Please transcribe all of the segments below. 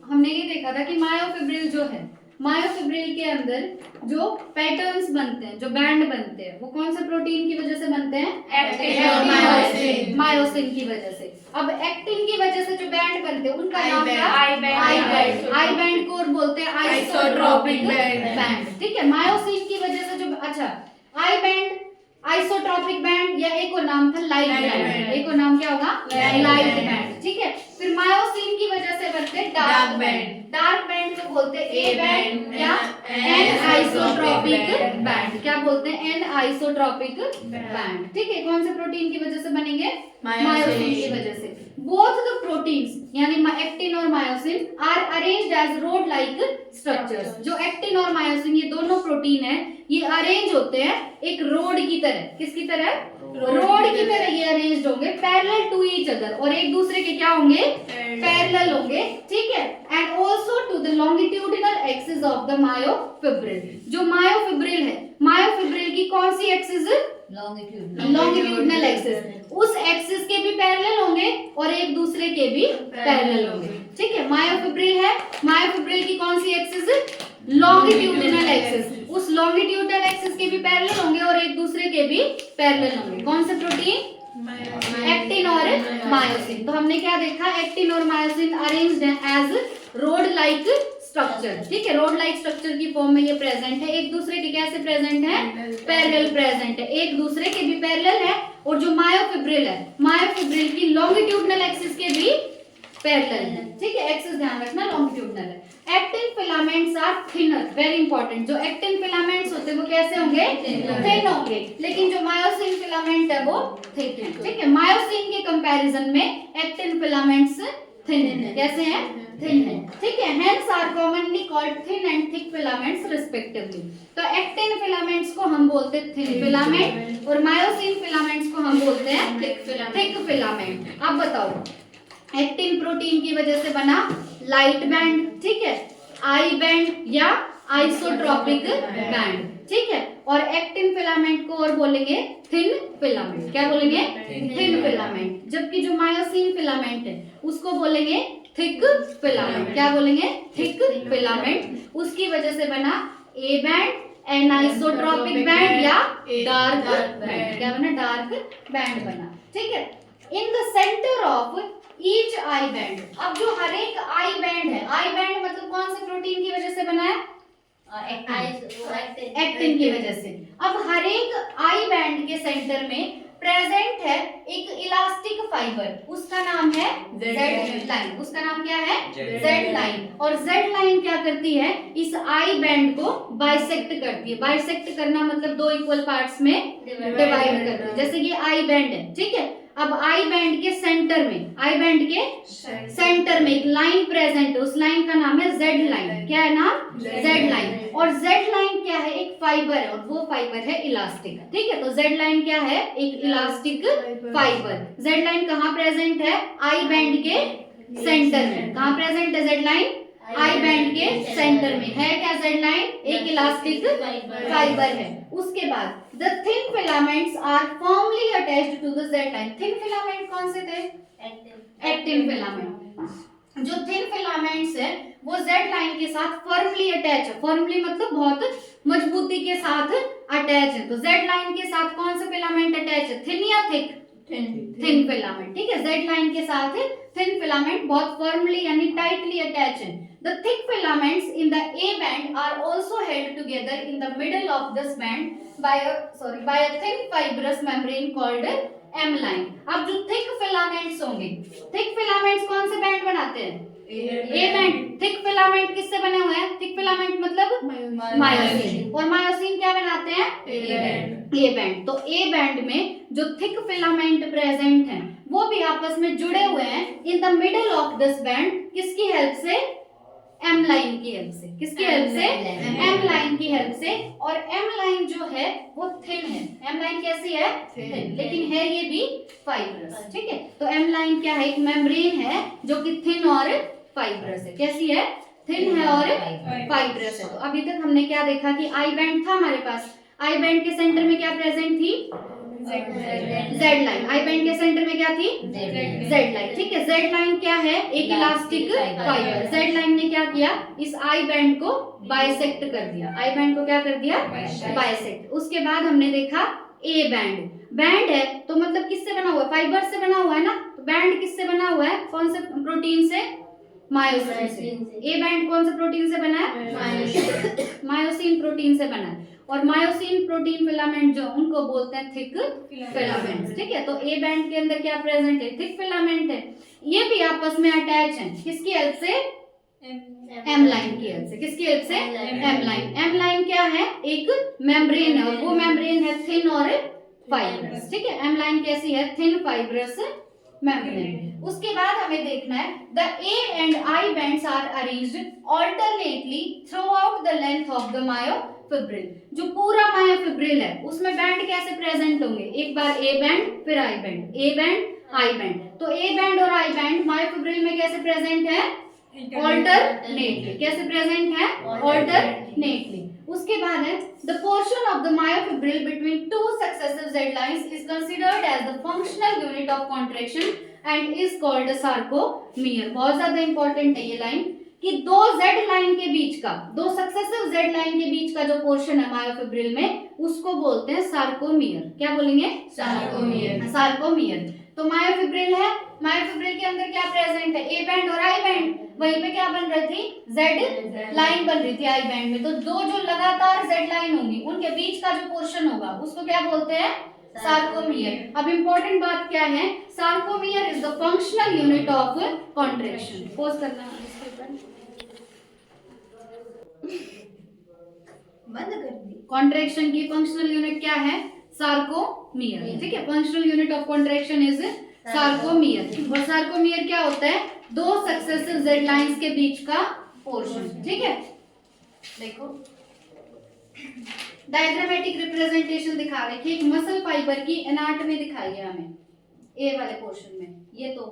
हमने ये देखा था कि मायोफिब्रिल जो है, मायोफिब्रिल के अंदर जो पैटर्न्स बनते हैं, जो बैंड बनते हैं, वो कौन से प्रोटीन की वजह से बनते हैं? एक्टिन और मायोसिन। मायोसिन की वजह से। अब एक्टिन की वजह से जो बैंड बनते हैं उनका नाम क्या? I band. आई बैंड को और बोलते हैं आइसोट्रोपिक बैंड। ठीक है, मायोसिन की वजह से जो, अच्छा, आई बैंड, आइसोट्रोपिक बैंड, या एक और नाम था लाइट बैंड। एक और नाम क्या होगा? Light band. ठीक है, फिर मायोसिन की वजह से बनते हैं डार्क बैंड। डार्क बैंड को बोलते हैं ए बैंड या एन आइसोट्रोपिक बैंड। क्या बोलते हैं? An isotropic band. ठीक है, कौन से प्रोटीन की वजह से बनेंगे? मायोसिन की वजह से। बोथ द प्रोटीन्स यानी एक्टिन और myosin are arranged as rod like structures. जो एक्टिन और मायोसिन ये दोनों प्रोटीन है, ये अरेंज होते हैं एक रोड की तरह। किसकी तरह? रोड की तरह ये अरेंज्ड होंगे, पैरेलल टू ईच अदर, और एक दूसरे के क्या होंगे? पैरेलल होंगे। ठीक है, and also to the longitudinal axis of the myofibril. जो मायोफिब्रिल है, मायोफिब्रिल की कौन सी एक्सिस? Longitudinal axis. उस एक्सिस के भी पैरेलल होंगे और एक दूसरे के भी पैरेलल होंगे। ठीक है, मायोफिब्रिल है, मायोफिब्रिल की कौन सी एक्सिस? Longitudinal axis. उस लॉन्गिट्यूडिनल एक्सिस के भी पैरेलल होंगे और एक दूसरे के भी पैरेलल होंगे। कौन से प्रोटीन? एक्टिन और मायोसिन। तो हमने क्या देखा? एक्टिन और मायोसिन अरेंज्ड हैं एज रोड लाइक स्ट्रक्चर। ठीक है, रोड लाइक स्ट्रक्चर की फॉर्म में ये प्रेजेंट है। एक दूसरे के कैसे प्रेजेंट है? पैरेलल प्रेजेंट है, एक दूसरे के भी पैरेलल है। और जो मायोफिब्रिल है, मायोफिब्रिल की लॉन्गिट्यूडिनल एक्सिस के भी पैरेलल है। ठीक है, एक्सिस ध्यान रखना, लॉन्गिट्यूडिनल है। Actin filaments are thinner, very important. जो एक्टिन फिलामेंट्स होते हैं वो कैसे होंगे? थिन होंगे। लेकिन जो मायोसिन फिलामेंट है वो थिक है। ठीक है, मायोसिन के कंपैरिजन में एक्टिन फिलामेंट्स थिन है। कैसे हैं? थिन है। ठीक है, hence are commonly called thin and thick filaments respectively. तो एक्टिन फिलामेंट्स को हम बोलते हैं थिन फिलामेंट और मायोसिन फिलामेंट्स को हम बोलते हैं थिक फिलामेंट। अब बताओ, एक्टिन प्रोटीन की वजह से बना लाइट बैंड, ठीक है, आई बैंड या आइसोट्रोपिक बैंड। ठीक है, और एक्टिन फिलामेंट को और बोलेंगे थिन फिलामेंट। क्या बोलेंगे? Thin filament. जबकि जो मायोसिन फिलामेंट है उसको बोलेंगे थिक फिलामेंट। क्या बोलेंगे? Thick filament. उसकी वजह से बना ए बैंड, एनाइसोट्रोपिक बैंड या डार्क बैंड। क्या बना? डार्क बैंड बना। ठीक है, in the centre of each I band. अब जो हर एक आई बैंड है, आई बैंड मतलब कौन से प्रोटीन की वजह से बना है? एक्टिन की वजह से। अब हर एक आई बैंड के सेंटर में प्रेजेंट है एक इलास्टिक फाइबर, उसका नाम है जेड लाइन। उसका नाम क्या है? Z line. और जेड लाइन क्या करती है? इस आई बैंड को बाइसेक्ट करती है। बाइसेक्ट करना मतलब दो इक्वल पार्ट्स में डिवाइड करती है। जैसे ये आई बैंड है, ठीक है, अब आई बैंड के सेंटर में, आई बैंड के सेंटर में एक लाइन प्रेजेंट है, उस लाइन का नाम है जेड लाइन। क्या है नाम? Z line. और जेड लाइन क्या है? एक फाइबर है, और वो फाइबर है इलास्टिक। ठीक है, तो जेड लाइन क्या है? एक इलास्टिक फाइबर। जेड लाइन कहाँ प्रेजेंट है? आई बैंड के सेंटर में। कहाँ प्रेजेंट है जेड लाइन? आई बैंड के सेंटर में है। क्या जेड लाइन? एक इलास्टिक फाइबर है। उसके बाद the thin filaments are firmly attached to the Z line. thin filament कौन से थे? Actin filament. जो थिन फिलामेंट्स है वो Z लाइन के साथ फर्मली अटैच है। फर्मली मतलब बहुत मजबूती के साथ अटैच है। तो Z लाइन के साथ कौन सा फिलामेंट अटैच है? थिन या थिक? Thin filament. ठीक है, Z लाइन के साथ थिन फिलामेंट बहुत फर्मली यानी टाइटली अटैच है। The thick filaments in the A band are also held together in the middle of this band by a thin fibrous membrane called M line. अब जो thick filaments होंगे, thick filaments कौन से band बनाते हैं? A band. thick filament किससे बने हुए हैं? thick filament मतलब मायोसिन। और मायोसिन क्या बनाते हैं? A band. तो A band में जो thick filament प्रेजेंट हैं वो भी आपस में जुड़े हुए हैं in the middle of this band। किसकी हेल्प से? एम लाइन की हेल्प से। किसकी हेल्प से? एम लाइन की हेल्प से। और एम लाइन जो है वो थिन है। एम लाइन कैसी है? थिन, लेकिन है ये भी फाइब्रस। ठीक है, तो एम लाइन क्या है? एक मेम्ब्रेन है जो कि थिन और फाइब्रस है। कैसी है? थिन है और फाइब्रस है। तो अभी तक हमने क्या देखा कि आई बैंड था हमारे पास। आई बैंड के सेंटर में क्या प्रेजेंट थी? Z line. आई बैंड के सेंटर में क्या थी? Z line. ठीक है, जेड लाइन क्या है? एक इलास्टिक फाइबर। जेड लाइन ने क्या किया? इस आई बैंड को बाइसेक्ट कर दिया। आई बैंड को क्या कर दिया? बाइसेक्ट। उसके बाद हमने देखा ए बैंड। बैंड है तो मतलब किससे बना हुआ है? फाइबर से बना हुआ है ना। तो बैंड किससे बना हुआ है? कौन से प्रोटीन से? मायोसिन से। ए बैंड कौन से प्रोटीन से बना है? मायोसिन प्रोटीन से बना है। और मायोसिन प्रोटीन फिलामेंट जो उनको बोलते हैं थिक फिलामेंट्स। ठीक है, तो ए बैंड के अंदर क्या प्रेजेंट है? थिक फिलामेंट है। ये भी आपस में अटैच है। किसकी हेल्प से? एम लाइन की हेल्प से। किसकी हेल्प से? M line. एम लाइन क्या है? एक मेम्ब्रेन है, और वो मेम्ब्रेन है थिन और फाइब्रस। ठीक है, एम लाइन कैसी है? Thin fibrous membrane. उसके बाद हमें देखना है the A and I bands are arranged alternately throughout the length of the myofibril. जो पूरा मायोफिब्रिल है उसमें बैंड कैसे प्रेजेंट होंगे? एक बार ए बैंड फिर I band, A band I band. तो ए बैंड और आई बैंड मायोफिब्रिल में कैसे प्रेजेंट है? ऑल्टरनेटली। कैसे प्रेजेंट है? ऑल्टरनेटली। उसके बाद है the portion of the myofibril between two successive Z lines is considered as the functional unit of contraction and is called sarcomere. बहुत ज्यादा इंपॉर्टेंट है ये लाइन कि दो जेड लाइन के बीच का, दो सक्सेसिव जेड लाइन के बीच का जो पोर्शन है मायोफिब्रिल में उसको बोलते हैं सार्कोमियर। क्या बोलेंगे? सार्कोमियर। सार्कोमियर। तो मायोफिब्रिल है, मायोफिब्रिल के अंदर क्या प्रेजेंट है? ए बैंड और आई बैंड। वहीं पे क्या बन रही थी? जेड लाइन बन रही थी आई बैंड में। तो दो जो लगातार जेड लाइन होंगी उनके बीच का जो पोर्शन होगा उसको क्या बोलते हैं? सार्कोमियर। अब इंपॉर्टेंट बात क्या है? Sarcomere is the functional unit of contraction. Pose करना इसके ऊपर। बंद कर दी। कॉन्ट्रैक्शन की फंक्शनल यूनिट क्या है? सार्कोमियर। ठीक है, functional unit of contraction is sarcomere. और सार्कोमियर क्या होता है? दो सक्सेसिव जेड लाइंस के बीच का पोर्शन। ठीक है, देखो डायग्रामेटिक रिप्रेजेंटेशन दिखा रहे कि एक मसल फाइबर की एनाटॉमी दिखाई है हमें ए वाले पोर्शन में। ये तो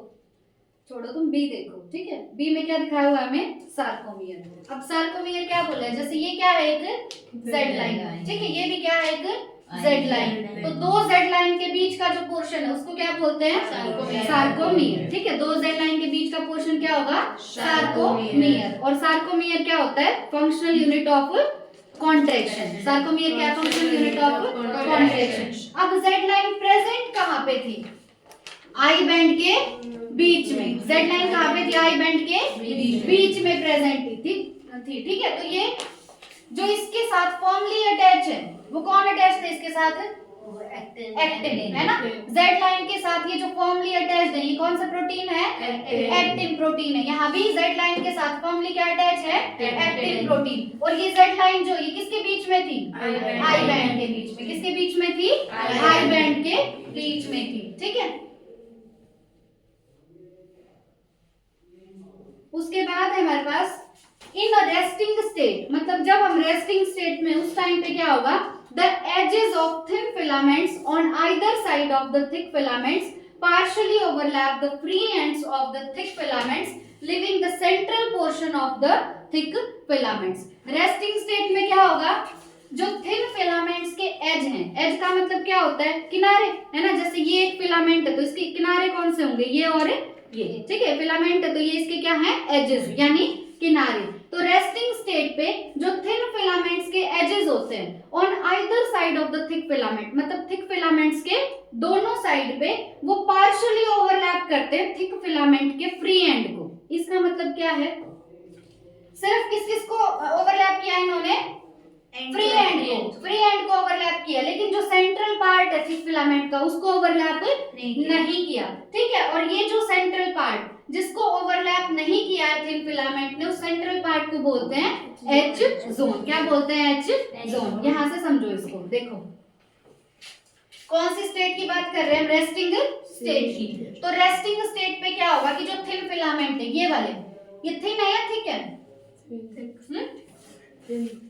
छोड़ो, तुम बी देखो। ठीक है, बी में क्या दिखाया हुआ है हमें? सार्कोमियर। अब सार्कोमियर क्या बोला है? जैसे ये क्या है? एक जेड लाइन। ठीक है, ये भी क्या है? एक जेड लाइन। तो दो जेड लाइन के बीच का जो पोर्शन है उसको क्या बोलते हैं? सार्कोमियर। ठीक है, दो जेड लाइन के बीच का पोर्शन क्या होगा? सार्कोमियर। और सार्कोमियर क्या होता है? Functional unit of contraction. Sarcomere क्या? Functional unit of contraction. अब जेड लाइन प्रेजेंट कहां पे थी? आई बैंड के बीच में। जेड लाइन कहां पे थी? आई बैंड के बीच में प्रेजेंट थी। ठीक है, तो ये जो इसके साथ फॉर्मली अटैच है वो कौन अटैच थे इसके साथ? एक्टिन, है ना। जेड लाइन के साथ ये जो फॉर्मली अटैच्ड है ये कौन सा प्रोटीन है? एक्टिन प्रोटीन है। यहाँ भी जेड लाइन के साथ फॉर्मली क्या अटैच है? Actin protein. और ये जेड लाइन जो ये किसके बीच में थी? आई बैंड के बीच में। किसके बीच में थी? आई बैंड के बीच में थी। ठीक है, उसके बाद है हमारे पास इन रेस्टिंग स्टेट। मतलब जब हम रेस्टिंग स्टेट में उस टाइम पे क्या होगा? The edges of thin filaments on either side of the thick filaments partially overlap the free ends of the thick filaments, leaving the central portion of the thick filaments. Resting state में क्या होगा? जो thin filaments के as हैं, as का मतलब क्या होता है? किनारे, है ना। जैसे ये एक फिलामेंट है तो इसके किनारे कौन से होंगे? ये और ये। ठीक है, फिलामेंट है तो ये इसके क्या है? एजेस, यानी किनारे। तो रेस्टिंग स्टेट पे जो थिन फिलामेंट्स के एजेस होते हैं on either side of the thick filament, मतलब थिक फिलामेंट्स के दोनों साइड पे वो पार्शियली ओवरलैप करते हैं थिक फिलामेंट के फ्री एंड को। इसका मतलब क्या है? सिर्फ किस किस को ओवरलैप किया इन्होंने? फ्री एंड को। फ्री एंड को ओवरलैप किया, लेकिन जो सेंट्रल पार्ट है थिक फिलामेंट का उसको ओवरलैप नहीं किया। ठीक है, और ये जो सेंट्रल पार्ट जिसको ओवरलैप नहीं किया है थिन फिलामेंट ने, उस सेंट्रल पार्ट को बोलते हैं एच जोन। क्या बोलते हैं? H zone. यहां से समझो इसको। देखो कौन सी स्टेट की बात कर रहे हैं? रेस्टिंग स्टेट की। तो रेस्टिंग स्टेट पे क्या होगा कि जो थिन फिलामेंट है ये वाले, ये थिन है या थिक है?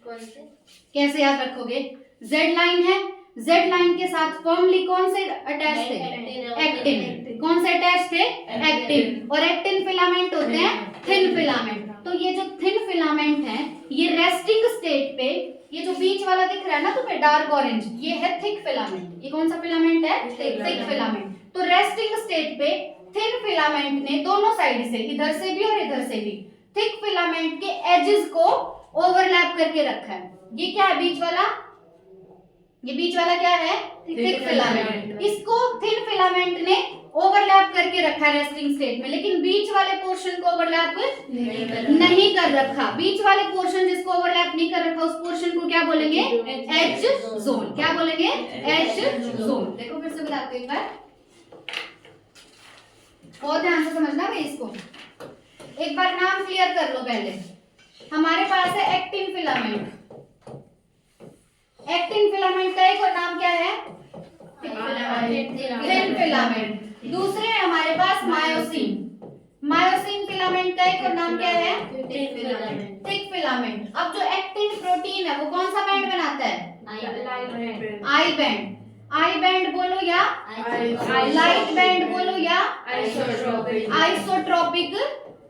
कौन से? कैसे याद रखोगे? जेड लाइन है, जेड लाइन के साथ फर्मली कौन से अटैच थे? एक्टिन। कौन से अटैच थे? एक्टिन। और एक्टिन फिलामेंट होते हैं थिन फिलामेंट। तो ये जो थिन फिलामेंट है ये रेस्टिंग स्टेट पे ये जो बीच वाला दिख रहा है ना तुम्हें डार्क ऑरेंज, ये है थिक फिलामेंट। ये कौन सा फिलामेंट है? Thick filament. तो रेस्टिंग स्टेट पे थिन फिलामेंट ने दोनों साइड से, इधर से भी और इधर से भी, थिक फिलामेंट के एजेस को ओवरलैप करके रखा है। ये क्या है बीच वाला? ये बीच वाला क्या है? Thick filament. इसको थिन फिलामेंट ने ओवरलैप करके रखा है रेस्टिंग स्टेट में, लेकिन बीच वाले पोर्शन को ओवरलैप नहीं कर रखा। बीच वाले पोर्शन जिसको ओवरलैप नहीं कर रखा, उस पोर्शन को क्या बोलेंगे? H zone. क्या बोलेंगे? H zone. देखो फिर से बताते हैं एक बार, बहुत ध्यान से समझना भाई इसको। एक बार नाम क्लियर कर लो पहले। हमारे पास है एक्टिन फिलामेंट। एक्टिन फिलामेंट का एक और नाम क्या है? Thin filament. दूसरे है हमारे पास मायोसिन। मायोसिन फिलामेंट का एक और नाम क्या है? Thick filament. अब जो एक्टिन प्रोटीन है वो कौन सा बैंड बनाता है? I band. आई बैंड बोलो या लाइट बैंड बोलो या आइसोट्रोपिक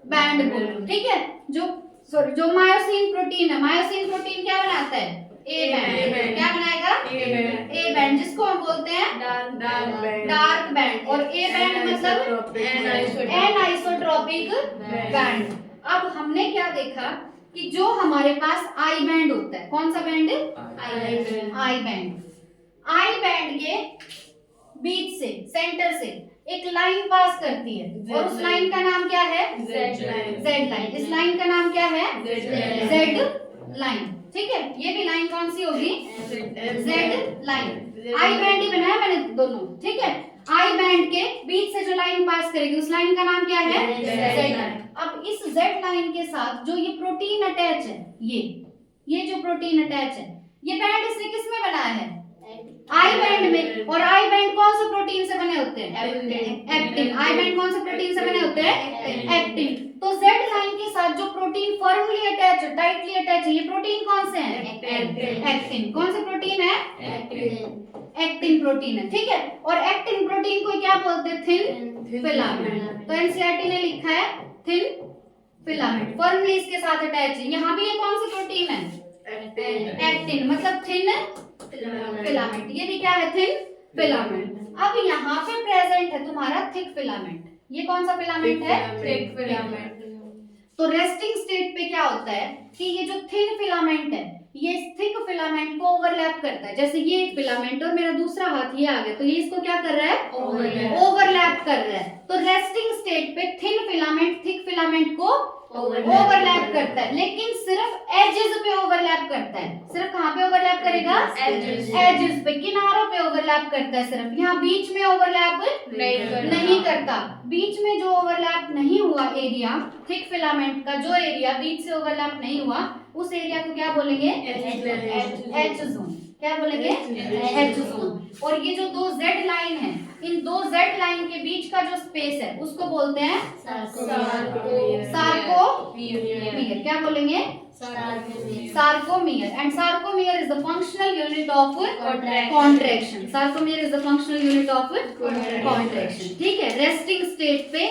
बैंड बोलो, ठीक है। जो मायोसिन प्रोटीन है, मायोसिन प्रोटीन क्या बनाता है? A band. क्या बनाएगा? ए बैंड, जिसको हम बोलते हैं डार्क बैंड। और ए बैंड मतलब एन आइसोट्रोपिक बैंड। अब हमने क्या देखा कि जो हमारे पास आई बैंड होता है, कौन सा band? I band. I band के बीच से, सेंटर से एक लाइन पास करती है और उस लाइन का नाम क्या है? Z line. इस लाइन का नाम क्या है? जेड लाइन, ठीक है। ये भी लाइन कौन सी होगी? Z line. आई बैंड ही बनाया मैंने दोनों, ठीक है। आई बैंड के बीच से जो लाइन पास करेगी उस लाइन का नाम क्या है? Z line. अब इस जेड लाइन के साथ जो ये प्रोटीन अटैच है, ये जो प्रोटीन अटैच है, ये बैंड इसने किस में बनाया है? आई बैंड में। और आई बैंड कौन से प्रोटीन से बने होते हैं? एक्टिन। आई बैंड कौन से प्रोटीन से बने होते हैं? एक्टिन। तो जेड लाइन के साथ जो प्रोटीन फर्मली अटैच है, टाइटली अटैच है, ये प्रोटीन कौन से हैं? एक्टिन। कौन से प्रोटीन है? एक्टिन प्रोटीन है, ठीक है। और एक्टिन प्रोटीन को क्या बोलते हैं? Thin filament. तो एनसीईआरटी ने लिखा है थिन फिलामेंट, फर्मली इसके साथ अटैच है। यहाँ भी ये कौन सी प्रोटीन है? एक्टिन, मतलब थिन फिलामेंट। ये भी क्या है? Thin filament. अब यहाँ पे प्रेजेंट है तुम्हारा थिक फिलामेंट। ये कौन सा फिलामेंट है? Thick filament. तो रेस्टिंग स्टेट पे क्या होता है कि ये जो थिन फिलामेंट है ये थिक फिलामेंट को ओवरलैप करता है। जैसे ये एक फिलामेंट और मेरा दूसरा हाथ ये आ गया, तो ये इसको क्या कर रहा है? ओवरलैप कर रहा है। तो रेस्टिंग स्टेट पे थिन फिलामेंट थिक फिलामेंट को ओवरलैप करता है, लेकिन सिर्फ एजेस पे ओवरलैप करता है। सिर्फ कहाँ पे ओवरलैप करेगा? एजेस पे, किनारों पे ओवरलैप करता है सिर्फ। यहाँ बीच में ओवरलैप नहीं करता। बीच में जो ओवरलैप नहीं हुआ एरिया, थिक फिलामेंट का जो एरिया बीच से ओवरलैप नहीं हुआ, उस एरिया को क्या बोलेंगे? H zone. क्या बोलेंगे? H zone. और ये जो दो जेड लाइन है, इन दो जेड लाइन के बीच का जो स्पेस है उसको बोलते हैं सार्कोमियर। क्या बोलेंगे? Sarcomere. And sarcomere is the functional unit of contraction. Sarcomere is the functional unit of contraction, ठीक है। रेस्टिंग स्टेट पे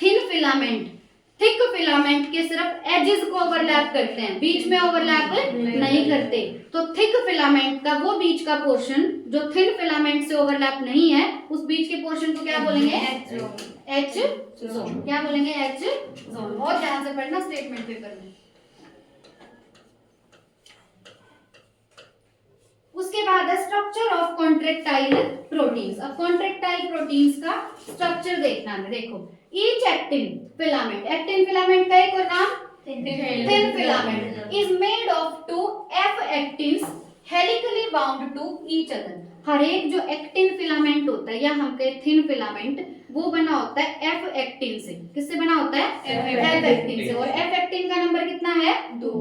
थिन फिलामेंट थिक फिलामेंट के सिर्फ एजेस को ओवरलैप करते हैं, बीच में ओवरलैप नहीं करते। तो थिक फिलामेंट का वो बीच का पोर्शन जो थिन फिलामेंट से ओवरलैप नहीं है, उस बीच के पोर्शन को क्या बोलेंगे? H zone. क्या बोलेंगे? H zone. बहुत ध्यान से पढ़ना स्टेटमेंट पेपर में। उसके बाद है स्ट्रक्चर ऑफ कॉन्ट्रैक्टाइल प्रोटीन्स। अब कॉन्ट्रैक्टाइल प्रोटीन्स का स्ट्रक्चर देखना है। देखो, ईच एक्टिन फिलामेंट का एक और नाम thin filament is made of 2 F actins helically bound to each other. हर एक जो एक्टिन फिलामेंट होता है या हम कहे थिन फिलामेंट, वो बना होता है F एक्टिन से। किससे बना होता है? F एक्टिन से। और F एक्टिन का नंबर कितना है? 2।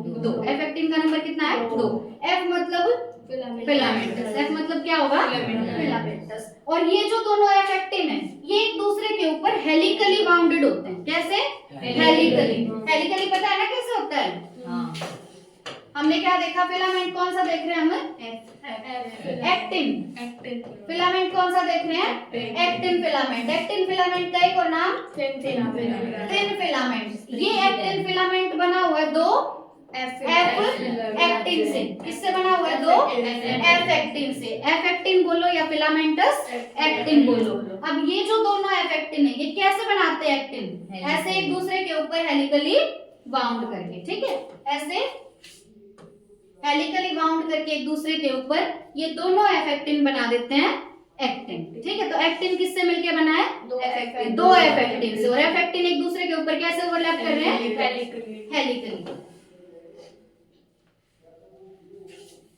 F एक्टिन का नंबर कितना है? 2। F मतलब फिलामेंटस। F मतलब क्या होगा? फिलामेंटस। और ये जो दोनों F एक्टिन है ये एक दूसरे के ऊपर हेलिकली बाउंडेड होते हैं। कैसे? हेलिकली पता है ना कैसे होता है? हमने क्या देखा? फिलामेंट कौन सा देख रहे हैं हम? एक्टिन। फिलामेंट कौन सा देख रहे हैं? Actin filament. एक्टिन फिलामेंट का एक और नाम थिन फिलामेंट। ये एक्टिन फिलामेंट बना हुआ है 2 एफ एक्टिन से। किससे बना हुआ है? दो एफ एक्टिन से। एफ एक्टिन बोलो या फिलामेंटस एक्टिन बोलो। अब ये जो दोनों एफ एक्टिन है ये कैसे बनाते हैं एक्टिन? ऐसे एक दूसरे के ऊपर हेलिकली बाउंड करके, ठीक है, ऐसे हेलिकली बाउंड करके एक दूसरे के ऊपर ये दोनों एफ एक्टिन बना देते हैं एक्टिन, ठीक है। तो एक्टिन किससे मिलके बना है? दो एफ एक्टिन से। और एफ एक्टिन एक दूसरे के ऊपर कैसे ओवरलैप कर रहे हैं? Helically.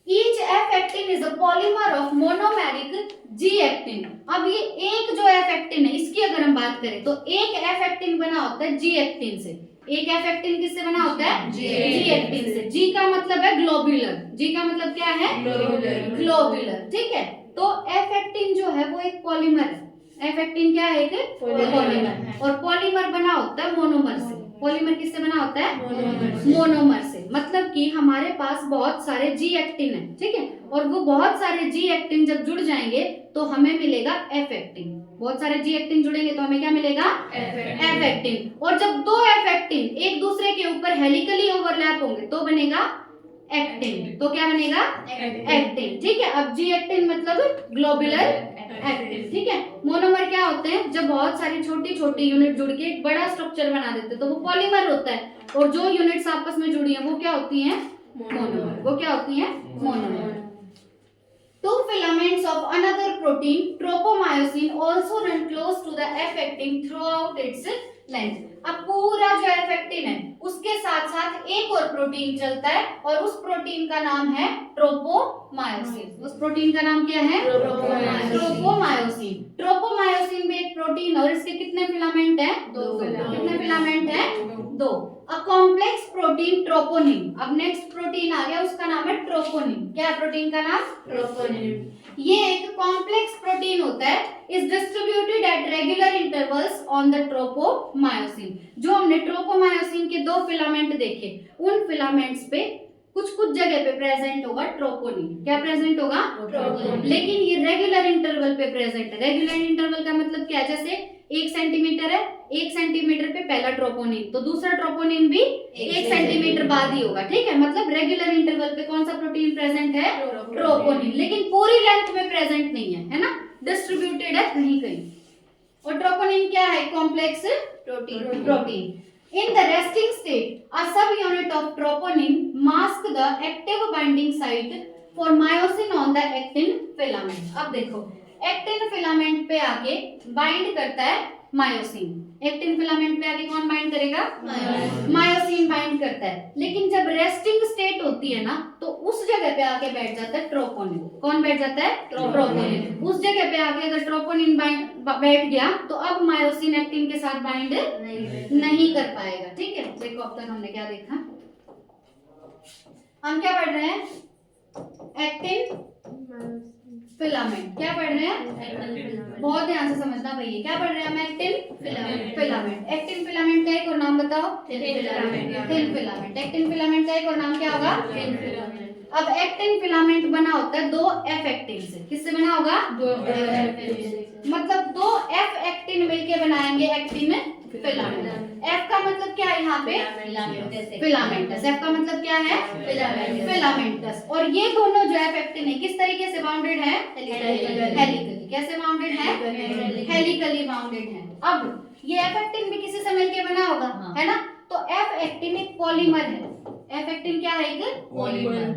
Each F actin is a polymer of monomeric G actin। अब ये एक जो F actin है इसकी अगर हम बात करें तो एक F actin बना होता है G actin से। एक F actin किससे बना होता है? G actin से। G का मतलब है ग्लोबुलर। G का मतलब क्या है? ग्लोबुलर, ठीक है। तो F actin जो है वो एक पॉलीमर है। F actin क्या है? एक पॉलीमर। और पॉलीमर बना होता है मोनोमर से। पॉलीमर किससे बना होता है? मोनोमर से। मतलब कि हमारे पास बहुत सारे जी एक्टिन है, ठीक है, और वो बहुत सारे जी एक्टिन जब जुड़ जाएंगे तो हमें मिलेगा एफ एक्टिन। बहुत सारे जी एक्टिन जुड़ेंगे तो हमें क्या मिलेगा? F actin. और जब दो एफ एक्टिन एक दूसरे के ऊपर हेलिकली ओवरलैप होंगे तो बनेगा एक्टिन। तो क्या बनेगा? एक्टिन, ठीक है। अब जी एक्टिन मतलब ग्लोबुलर एक्टिन, ठीक है। मोनोमर क्या होते हैं? जब बहुत सारी छोटी छोटी यूनिट जुड़ के एक बड़ा स्ट्रक्चर बना देते हैं तो वो पॉलीमर होता है। और जो यूनिट्स आपस में जुड़ी हैं वो क्या होती हैं? मोनोमर। वो क्या होती हैं? Monomer. Two filaments of another protein, tropomyosin, also run close to the F actin throughout its length। अब पूरा जो F actin है उसके साथ साथ एक और प्रोटीन चलता है और उस प्रोटीन का नाम है ट्रोपोमायोसिन। उस प्रोटीन का नाम क्या है? ट्रोपोमायोसिन। ट्रोपोमायोसिन भी एक प्रोटीन और इसके कितने फिलामेंट हैं? दो। कितने फिलामेंट हैं? दो। अ कॉम्प्लेक्स प्रोटीन ट्रोपोनिन। अब नेक्स्ट प्रोटीन आ गया उसका नाम है ट्रोपोनिन। क्या है प्रोटीन का नाम? ट्रोपोनिन। ये एक कॉम्प्लेक्स प्रोटीन होता है, is distributed at regular intervals on the tropomyosin. जो हमने ट्रोपोमायोसिन के दो फिलामेंट देखे उन फिलामेंट्स पे कुछ कुछ जगह पे प्रेजेंट होगा ट्रोपोनिन। क्या प्रेजेंट होगा? ट्रोपोनिन। लेकिन ये रेगुलर इंटरवल पे प्रेजेंट है। रेगुलर इंटरवल का मतलब क्या है? जैसे 1 सेंटीमीटर है, 1 सेंटीमीटर पे पहला ट्रोपोनिन तो दूसरा ट्रोपोनिन भी 1 सेंटीमीटर बाद ही होगा, ठीक है। मतलब रेगुलर इंटरवल पे कौन सा प्रोटीन प्रेजेंट है? ट्रोपोनिन। लेकिन पूरी लेंथ में प्रेजेंट नहीं है ना, डिस्ट्रीब्यूटेड है कहीं कहीं। और ट्रोपोनिन क्या है? Complex protein. In the resting state, a subunit of troponin masks the active binding site for myosin on the actin filament। अब देखो एक्टिन फिलामेंट पे आके बाइंड करता है मायोसिन। एक्टिन फिलामेंट पे आके कौन बाइंड करेगा? मायोसिन बाइंड करता है। लेकिन जब रेस्टिंग स्टेट होती है ना तो उस जगह पे आके बैठ जाता है ट्रोपोनिन। कौन बैठ जाता है? ट्रोपोनिन। उस जगह पे आके अगर ट्रोपोनिन बैठ गया तो अब मायोसिन एक्टिन के साथ बाइंड नहीं कर पाएगा, ठीक है। देखो अब तक हमने क्या देखा? हम क्या पढ़ रहे हैं? Actin filament. क्या पढ़ रहे हैं? बहुत ध्यान से समझना भैया। क्या पढ़ रहे हैं हम? Actin filament. एक्टिन फिलामेंट का एक और नाम बताओ? Thin filament. एक्टिन फिलामेंट का एक और नाम क्या होगा? Thin filament. अब एक्टिन फिलामेंट बना होता है दो एफ एक्टिन से। किससे बना होगा? दो एफ एक्टिन से। मतलब दो एफ एक्टिन मिलके बनाएंगे एक्टिन फिलामेंट। एफ का मतलब क्या है यहाँ पे? फिलामेंटस। एफ का मतलब क्या है? फिलामेंटस। और ये दोनों जो एफ एक्टिन है किस तरीके से बाउंडेड है? हेलिकली। कैसे बाउंडेड है? हेलिकली बाउंडेड है। अब ये एफ एक्टिन भी किसी से मिलके बना होगा, है ना। तो एफ एक्टिन एक पॉलीमर है। एफ एक्टिन क्या है? एक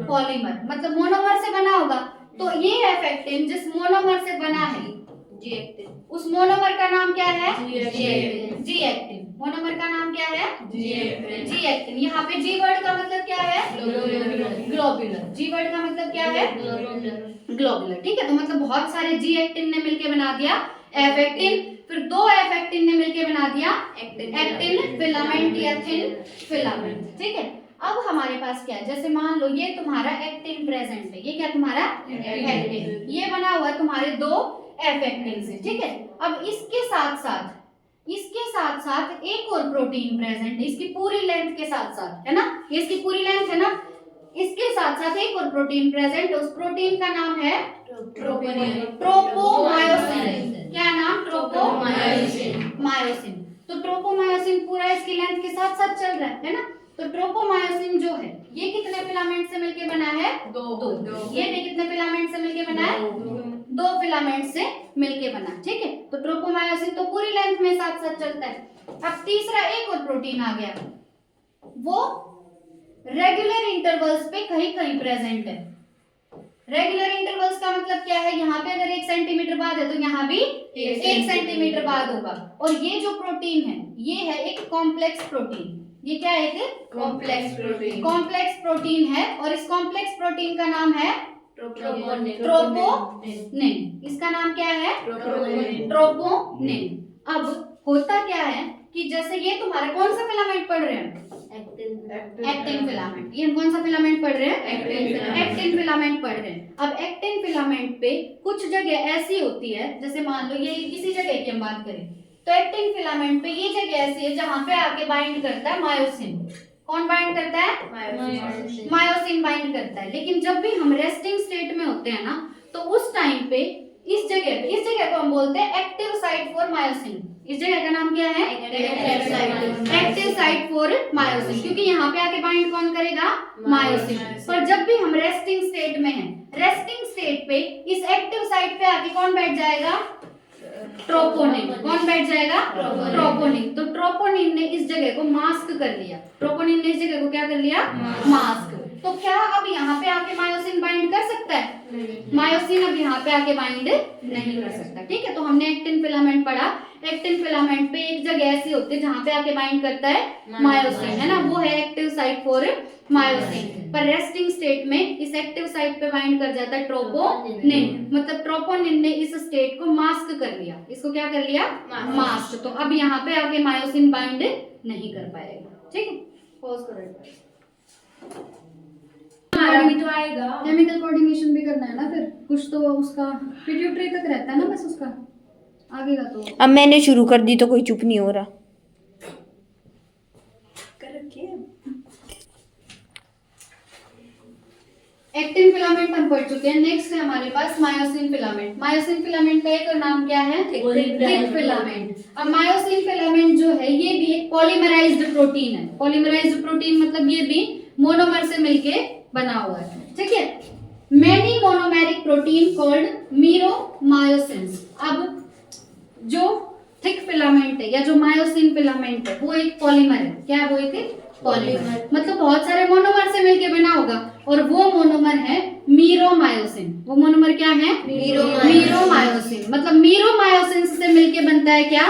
पॉलीमर। मतलब मोनोमर से बना होगा। तो ये एफ एक्टिन जिस मोनोमर से बना है जी एक्टिन, उस मोनोमर का नाम क्या है? G actin. मोनोमर का नाम क्या है? G actin. यहाँ पे जी वर्ड का मतलब क्या है? ग्लोबुलर। जी वर्ड का मतलब क्या है? ग्लोबुलर, ठीक है। तो मतलब बहुत सारे जी एक्टिन ने मिलके बना दिया एफ एक्टिन, फिर दो एफ एक्टिन ने मिलके बना दिया एक्टिन फिलामेंट या थिन फिलामेंट, ठीक है। अब हमारे पास क्या है? जैसे मान लो ये तुम्हारा एक्टिन प्रेजेंट है। ये क्या तुम्हारा? एक्टिन। ये बना हुआ है तुम्हारे दो एफ एक्टिन से, ठीक है। अब इसके साथ साथ एक और प्रोटीन प्रेजेंट है इसकी पूरी लेंथ के साथ साथ, है ना। ये इसकी पूरी लेंथ है ना। इसके साथ साथ एक और प्रोटीन प्रेजेंट है। उस प्रोटीन का नाम है ट्रोपोमायोसिन। क्या नाम? ट्रोपोमायोसिन। तो ट्रोपोमायोसिन पूरा इसकी लेंथ के साथ साथ चल रहा है ना। तो ट्रोपोमायोसिन जो है ये कितने फिलामेंट से मिलके बना है? दो। ये भी कितने फिलामेंट से मिलके बना है? दो फिलामेंट से मिलके बना। ठीक है, तो ट्रोपोमायोसिन तो पूरी लेंथ में साथ साथ चलता है। अब तीसरा एक और प्रोटीन आ गया, वो रेगुलर इंटरवल्स पे कहीं कहीं प्रेजेंट है। रेगुलर इंटरवल्स का मतलब क्या है? यहाँ पे अगर 1 सेंटीमीटर बाद है तो यहाँ भी 1 सेंटीमीटर बाद होगा। और ये जो प्रोटीन है ये है एक कॉम्प्लेक्स प्रोटीन। ये क्या है? एक कॉम्प्लेक्स प्रोटीन। कॉम्प्लेक्स प्रोटीन है और इस कॉम्प्लेक्स प्रोटीन का नाम है ट्रोपोनिन। इसका नाम क्या है? ट्रोपोनिन। अब होता क्या है कि जैसे ये तुम्हारा कौन सा फिलामेंट पढ़ रहे हैं? Actin filament. ये हम कौन सा फिलामेंट पढ़ रहे हैं? एक्टिन फिलामेंट पढ़ रहे हैं। अब एक्टिन फिलामेंट पे कुछ जगह ऐसी होती है, जैसे मान लो ये किसी जगह की हम बात करें तो एक्टिन फिलामेंट पे ये जगह ऐसी है जहां पे आके बाइंड करता है मायोसिन। कौन बाइंड करता है? मायोसिन बाइंड करता है। लेकिन जब भी हम रेस्टिंग स्टेट में होते हैं ना तो उस टाइम पे इस जगह को हम बोलते हैं एक्टिव साइट फॉर मायोसिन। इस जगह का नाम क्या है? एक्टिव साइट फॉर मायोसिन, क्योंकि यहाँ पे आके बाइंड कौन करेगा? मायोसिन। पर जब भी हम रेस्टिंग स्टेट में हैं, रेस्टिंग स्टेट पे इस एक्टिव साइट पे आके कौन बैठ जाएगा? ट्रोपोनिन। कौन बैठ जाएगा? ट्रोपोनिन। तो ट्रोपोनिन ने इस जगह को मास्क कर लिया। ट्रोपोनिन ने इस जगह को क्या कर लिया? मास्क। तो क्या अब यहाँ पे आके मायोसिन बाइंड कर सकता है? मायोसिन अब यहाँ पे आके बाइंड नहीं कर सकता। ठीक है, तो हमने एक्टिन फिलामेंट पढ़ा। एक्टिन फिलामेंट पे एक जगह ऐसी होती है जहाँ पे आके बाइंड करता है मायोसिन, है ना, वो है एक्टिव साइट फॉर मायोसिन। पर रेस्टिंग स्टेट में इस एक्टिव साइट पे बाइंड कर जाता है ट्रोपोनिन। मतलब ट्रोपोनिन ने इस स्टेट को मास्क कर लिया। इसको क्या कर लिया? मास्क। तो अब यहाँ पे आके मायोसिन बाइंड नहीं कर पाएगा। ठीक है, पॉज करो। भी तो आएगा। केमिकल कोऑर्डिनेशन भी करना है ना, फिर कुछ तो उसका पिट्यूटरी तक रहता है ना, बस उसका आगे का तो। अब मैंने शुरू कर दी तो कोई चुप नहीं हो रहा। एक्टिन फिलामेंट हम पढ़ चुके हैं। नेक्स्ट है हमारे पास मायोसिन फिलामेंट। मायोसिन फिलामेंट का एक और नाम क्या है? Thick filament. अब मायोसिन फिलामेंट जो है ये भी एक पॉलीमराइज्ड प्रोटीन है। पॉलीमराइज्ड प्रोटीन मतलब ये भी मोनोमर से मिलके बना हुआ है। ठीक है, मेनी मोनोमेरिक प्रोटीन कॉल्ड मीरोमायोसिन्स। अब जो थिक फिलामेंट है या जो मायोसिन फिलामेंट है वो एक पॉलीमर है। क्या है वो? एक पॉलीमर, मतलब बहुत सारे मोनोमर से मिलके बना होगा और वो मोनोमर है मीरोमायोसिन। वो मोनोमर क्या है? मीरोमायोसिन। मतलब मीरोमायोसिन से मिलके बनता है क्या?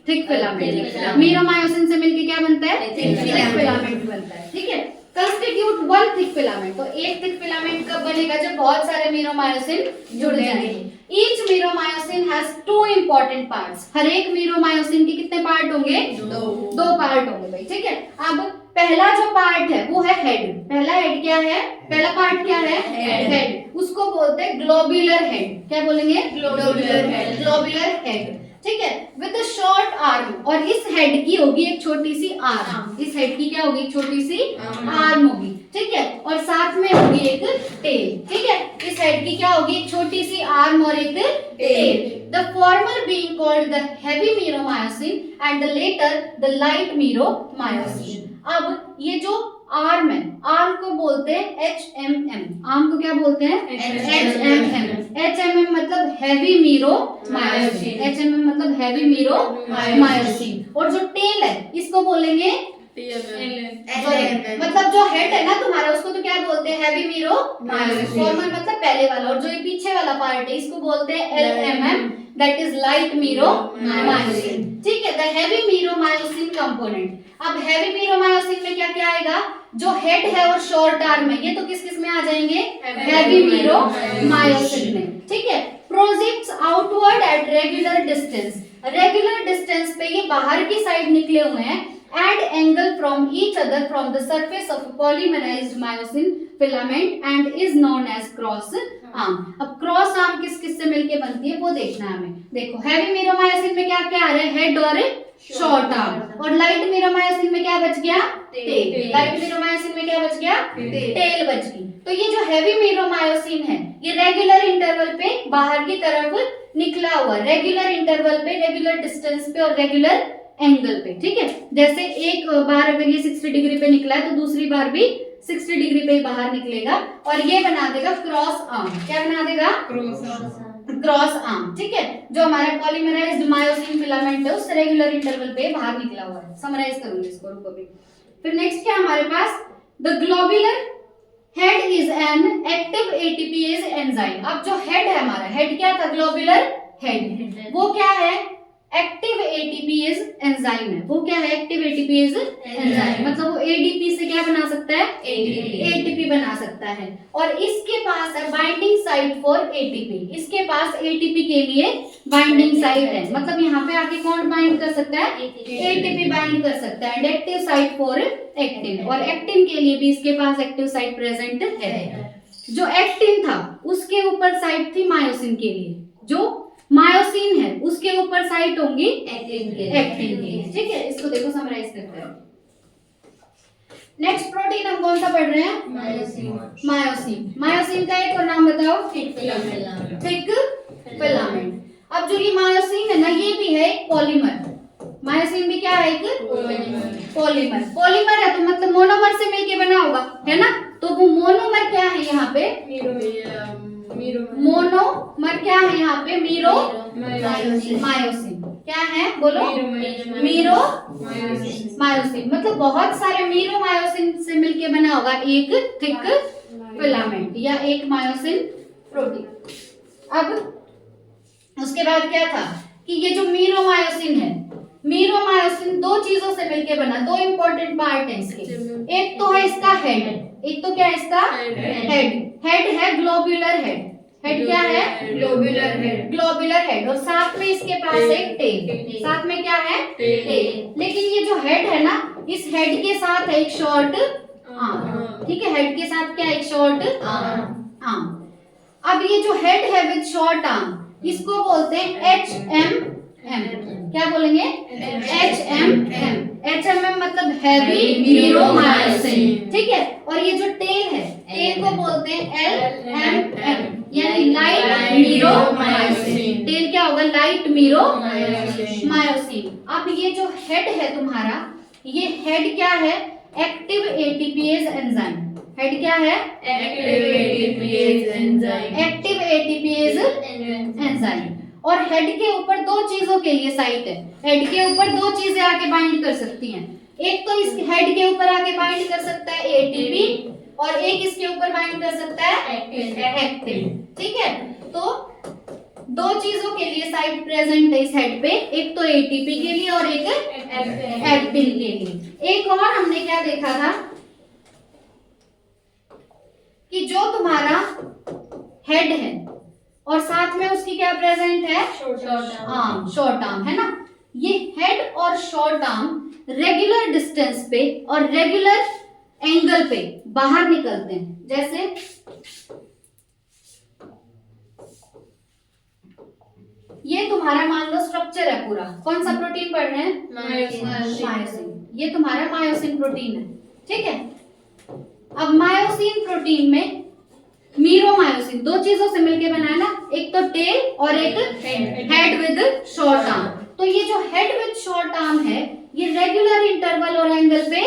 Thick filament. मीरोमायोसिन से मिलके क्या बनता है? थिक फिलामेंट बनता है। ठीक है, कंस्टिट्यूट वन थिक फिलामेंट। तो एक थिक फिलामेंट कब बनेगा? जब बहुत सारे मीरोमायोसिन जुड़ जाएंगे। Each meromyosin has two important parts. हर एक मीरोमायोसिन के कितने पार्ट होंगे? दो पार्ट होंगे भाई। ठीक है, अब पहला जो पार्ट है वो है हेड। पहला हेड क्या है? पहला पार्ट क्या है? हेड। उसको बोलते हैं ग्लोब्यूलर हेड। क्या बोलेंगे? Globular head. ठीक है, विद अ शॉर्ट आर्म। और इस हेड की होगी एक छोटी सी आर्म। इस हेड की क्या होगी? एक छोटी सी आर्म होगी। ठीक है, और साथ में होगी एक टेल। ठीक है, इस हेड की क्या होगी? एक छोटी सी आर्म और एक tell. The former being called the heavy myromycin and the later the light myromycin. अब ये जो आर्म है, आर्म को बोलते हैं HMM। आर्म को क्या बोलते हैं? HMM। HMM मतलब हेवी मीरोमायोसिन। HMM मतलब हेवी मीरोमायोसिन। और जो टेल है इसको बोलेंगे मतलब जो हेड है ना तुम्हारा उसको तो क्या बोलते हैं? Heavy meromyosin. फॉर्मर मतलब पहले वाला। और जो ये पीछे वाला पार्ट है इसको बोलते हैं LMM, that is light meromyosin. ठीक है, द हेवी मीरोमायोसिन कंपोनेंट। अब हेवी मीरोमायोसिन में क्या क्या आएगा? जो हेड है और शॉर्ट आर्म है ये तो किस किस में आ जाएंगे? हेवी मीरोमायोसिन में। ठीक है, projects outward at regular distance. Regular distance पे ये बाहर की साइड निकले हुए हैं at angle from each other from the surface of a polymerized myosin filament and is known as cross arm. अब क्रॉस आर्म किस किस से मिलके बनती है वो देखना है हमें। देखो हेवी मीरोमायोसिन में क्या क्या आ रहा है? हेड और शॉर्ट आर्म। और लाइट मीरोमायोसिन में क्या बच गया? टेल। लाइट मीरोमायोसिन में क्या बच गया? टेल बच गई। तो ये जो हेवी मीरोमायोसिन है ये रेगुलर इंटरवल पे बाहर की तरफ निकला हुआ, रेगुलर इंटरवल पे, रेगुलर डिस्टेंस पे और रेगुलर एंगल पे, ठीक है। जैसे एक बार अगर ये 60 डिग्री पे निकला है तो दूसरी बार भी 60 डिग्री पे ही बाहर निकलेगा और ये बना देगा क्रॉस आर्म। क्या बना देगा? क्रॉस आर्म, ठीक है। जो हमारा पॉलीमराइज्ड मायोसिन फिलामेंट है उस रेगुलर इंटरवल पे बाहर निकला हुआ है। समराइज करूंगी इसको, रुको भी। फिर नेक्स्ट क्या हमारे पास, the globular head is an active ATPase enzyme. अब जो हेड है हमारा, हेड क्या था? ग्लोबुलर हेड, वो क्या है? एक्टिव एटीपीएज एंजाइम है। वो क्या है? एक्टिव एटीपीएज एंजाइम, मतलब वो एडीपी से क्या बना सकता है? एटीपी बना सकता है। और इसके पास है बाइंडिंग साइट फॉर एटीपी। इसके पास एटीपी के लिए बाइंडिंग साइट है, मतलब यहाँ पे आके कौन बाइंड कर सकता है? एटीपी बाइंड कर सकता है। एक्टिव साइट फॉर एक्टिन, और एक्टिन के लिए भी इसके पास एक्टिव साइट प्रेजेंट है। जो एक्टिन था उसके ऊपर साइट थी मायोसिन के लिए, जो मायोसिन है उसके ऊपर साइट होंगी एक्टिन के लिए, ठीक है। इसको देखो, समराइज करते हैं। नेक्स्ट प्रोटीन हम कौन सा पढ़ रहे हैं? मायोसिन। मायोसिन का एक और नाम बताओ? Thick filament. अब जो ये मायोसिन है ना, ये भी है एक पॉलीमर। मायोसिन भी क्या है? एक पॉलीमर। पॉलीमर है तो मतलब मोनोमर से मिलके बना होगा, है ना। तो वो मोनोमर क्या है यहाँ पे? मोनोमर क्या है यहाँ पे? Miro myosin. क्या है? बोलो। मीरो मायोसिन, मतलब बहुत सारे मीरो मायोसिन से मिलके बना होगा एक थिक फिलामेंट या एक मायोसिन प्रोटीन। अब उसके बाद क्या था कि ये जो मीरो मायोसिन है, मीरो मायोसिन दो चीजों से मिलके बना, दो इंपॉर्टेंट पार्ट है इसके। एक तो है इसका हेड, एक तो क्या है इसका? हेड है ग्लोबुलर हेड। हेड क्या है? Globular head. और साथ में इसके पास एक टेल। साथ में क्या है? टेल। लेकिन ये जो हेड है ना, इस हेड के साथ है एक शॉर्ट आर्म, ठीक है। हेड के साथ क्या? एक शॉर्ट आर्म। अब ये जो हेड है विद शॉर्ट आर्म, इसको बोलते हैं HMM। क्या बोलेंगे? HMM। HMM मतलब हैवी मीरो मायोसिन, ठीक है। और ये जो टेल है, टेल को बोलते हैं LMM, यानी लाइट मीरो मायोसिन। टेल क्या होगा? Light Miro myosin. अब ये जो हेड है तुम्हारा, ये हेड क्या है? Active ATPase enzyme. हेड क्या है? Active ATPase enzyme. और हेड के ऊपर दो चीजों के लिए साइट है। हेड के ऊपर दो चीजें आके बाइंड कर सकती हैं। एक तो इस हेड के ऊपर आके बाइंड कर सकता है एटीपी, और एक इसके ऊपर बाइंड कर सकता है एक्टिन, ठीक है। तो दो चीजों के लिए साइट प्रेजेंट है इस हेड पे, एक तो एटीपी के लिए और एक एक्टिन के लिए। एक और हमने क्या देखा था कि जो तुम्हारा हेड है और साथ में उसकी क्या प्रेजेंट है? शॉर्ट आर्म, है ना। ये हेड और शॉर्ट आर्म रेगुलर डिस्टेंस पे और रेगुलर एंगल पे बाहर निकलते हैं। जैसे ये तुम्हारा मान लो स्ट्रक्चर है पूरा। कौन सा प्रोटीन पढ़ रहे हैं? मायोसिन। ये तुम्हारा मायोसिन प्रोटीन है, ठीक है। अब मायोसिन प्रोटीन में मीरो मायोसिन दो चीजों से मिलके बना है ना, एक तो टेल और एक हेड विद शॉर्ट आर्म। तो ये जो हेड विद शॉर्ट आर्म है, ये रेगुलर इंटरवल और एंगल पे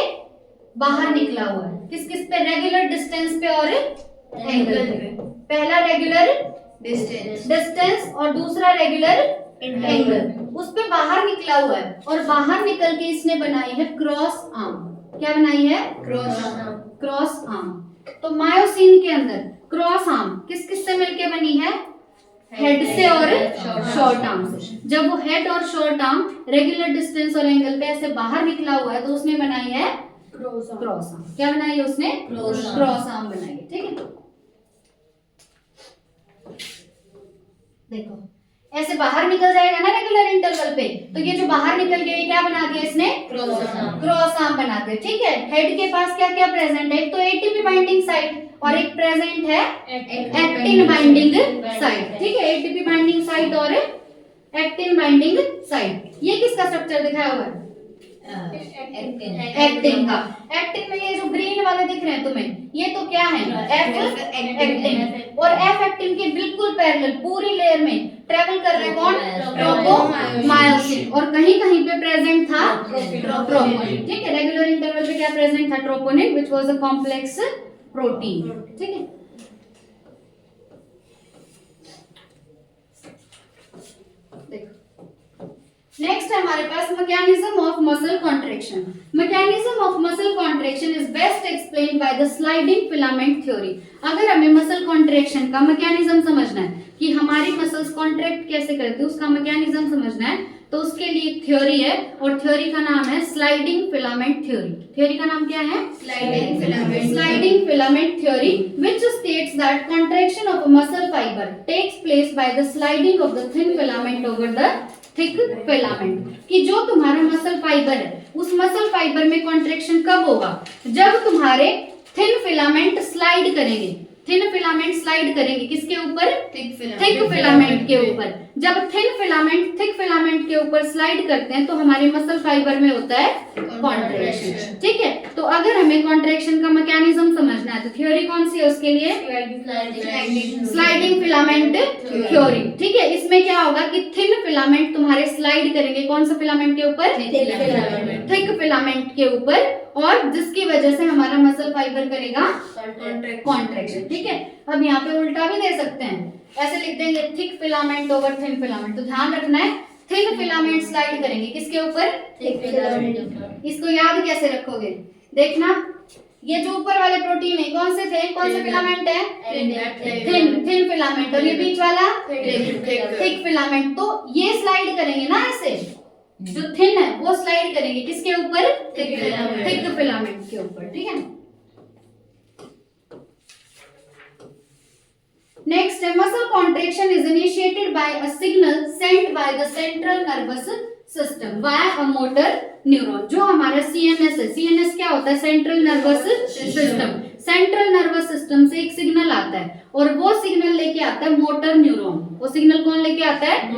बाहर निकला हुआ है। किस किस पे? रेगुलर डिस्टेंस पे और एंगल पे। पहला रेगुलर डिस्टेंस और दूसरा रेगुलर एंगल, उस पे बाहर निकला हुआ है। और बाहर निकल के इसने बनाई है क्रॉस आर्म। क्या बनाई है? Cross arm. तो मायोसिन के अंदर क्रॉस आर्म किस किस से मिलके बनी है? हेड से और शॉर्ट आर्म से। जब वो हेड और शॉर्ट आर्म रेगुलर डिस्टेंस और एंगल पे ऐसे बाहर निकला हुआ है तो उसने बनाई है क्रॉस आर्म। क्या बनाई है उसने? क्रॉस आर्म बनाई है, ठीक है। देखो ऐसे बाहर निकल जाएगा ना रेगुलर इंटरवल पे, तो ये जो बाहर निकल गया, क्या बना दिया इसने? क्रॉस आर्म बना दिया, ठीक है। हेड के पास क्या क्या प्रेजेंट है? एक तो एटीपी बाइंडिंग साइट और एक प्रेजेंट है एक्टिन बाइंडिंग साइट, ठीक है। एटीपी बाइंडिंग साइट और एक्टिन बाइंडिंग साइट। ये किसका स्ट्रक्चर दिखाया हुआ है? एक्टिन का। एक्टिन में ये जो ग्रीन वाले दिख रहे हैं तुम्हें, ये तो क्या है, एफ एक्टिन। और एफ एक्टिन के बिल्कुल पैरेलल पूरी लेयर में ट्रेवल कर रहे हैं कौन, ट्रोपोमायोसिन। और कहीं कहीं पे प्रेजेंट था ट्रोपोनिन। ठीक है, रेगुलर इंटरवल पे क्या प्रेजेंट था, troponin which was a complex protein. ठीक है, नेक्स्ट है हमारे पास mechanism of muscle contraction. Mechanism of muscle contraction is best explained by the sliding filament theory. अगर हमें मसल कॉन्ट्रैक्शन का मैकेनिज्म समझना है कि हमारी मसल्स कॉन्ट्रैक्ट कैसे करती है, उसका मैकेनिज्म समझना है, तो उसके लिए एक थ्योरी है और थ्योरी का नाम है स्लाइडिंग फिलामेंट थ्योरी। थ्योरी का नाम क्या है, sliding filament theory, which states that contraction of a muscle fiber takes place by the sliding of the thin filament over the thick filament. कि जो तुम्हारा मसल फाइबर है, उस मसल फाइबर में कॉन्ट्रैक्शन कब होगा, जब तुम्हारे थिन फिलामेंट स्लाइड करेंगे। थिन फिलामेंट स्लाइड करेंगे किसके ऊपर, थिक फिलामेंट के ऊपर। जब थिन फिलामेंट थिक फिलामेंट के ऊपर स्लाइड करते हैं तो हमारे मसल फाइबर में होता है कॉन्ट्रैक्शन। ठीक है, तो अगर हमें कॉन्ट्रैक्शन का मैकेनिज्म समझना है तो थ्योरी कौन सी है उसके लिए, स्लाइडिंग फिलामेंट थ्योरी। ठीक है, इसमें क्या होगा कि थिन फिलामेंट तुम्हारे स्लाइड करेंगे कौन सा फिलामेंट के ऊपर, थिक फिलामेंट के ऊपर, और जिसकी वजह से हमारा मसल फाइबर करेगा कॉन्ट्रैक्शन। ठीक है, अब यहाँ पे उल्टा भी दे सकते हैं, ऐसे लिख देंगे thick filament over thin filament. तो ध्यान रखना है थिन फिलामेंट स्लाइड करेंगे किसके ऊपर, थिक फिलामेंट। इसको याद कैसे रखोगे, देखना ये जो ऊपर वाले प्रोटीन है कौन से थे, कौन से फिलामेंट है, थिन फिलामेंट, और ये बीच वाला थिक फिलामेंट। तो ये स्लाइड करेंगे ना, ऐसे जो थिन है वो स्लाइड करेंगे किसके ऊपर, थिक फिलामेंट के ऊपर। ठीक है, नेक्स्ट है muscle contraction is initiated by a signal sent by the central nervous system via a motor neuron. जो हमारा सीएनएस है, सीएनएस क्या होता है, central nervous system. Central nervous system से एक सिग्नल आता है और वो सिग्नल लेके आता है मोटर न्यूरॉन। वो सिग्नल कौन लेके आता है,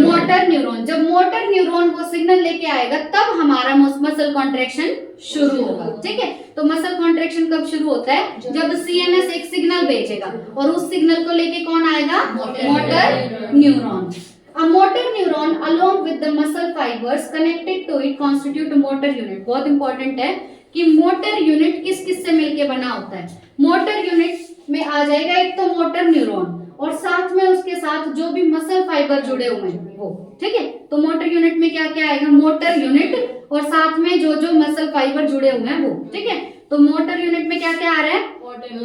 मोटर न्यूरॉन। जब मोटर न्यूरॉन वो सिग्नल लेके आएगा तब हमारा मसल कॉन्ट्रैक्शन शुरू होगा। ठीक है, तो मसल कॉन्ट्रैक्शन कब शुरू होता है, जब सीएनएस एक सिग्नल भेजेगा और उस सिग्नल को लेके कौन आएगा, motor neuron. A motor neuron along with the muscle fibers connected to it constitute a motor unit। बहुत इंपॉर्टेंट है कि मोटर यूनिट किस किस से मिलके बना होता है। मोटर यूनिट में आ जाएगा एक तो मोटर न्यूरॉन और साथ में उसके साथ जो भी मसल फाइबर जुड़े हुए हैं वो। ठीक है, तो मोटर यूनिट में क्या क्या आएगा, मोटर यूनिट और साथ में जो जो मसल फाइबर जुड़े हुए हैं वो। ठीक है, तो मोटर यूनिट में क्या क्या आ रहा है,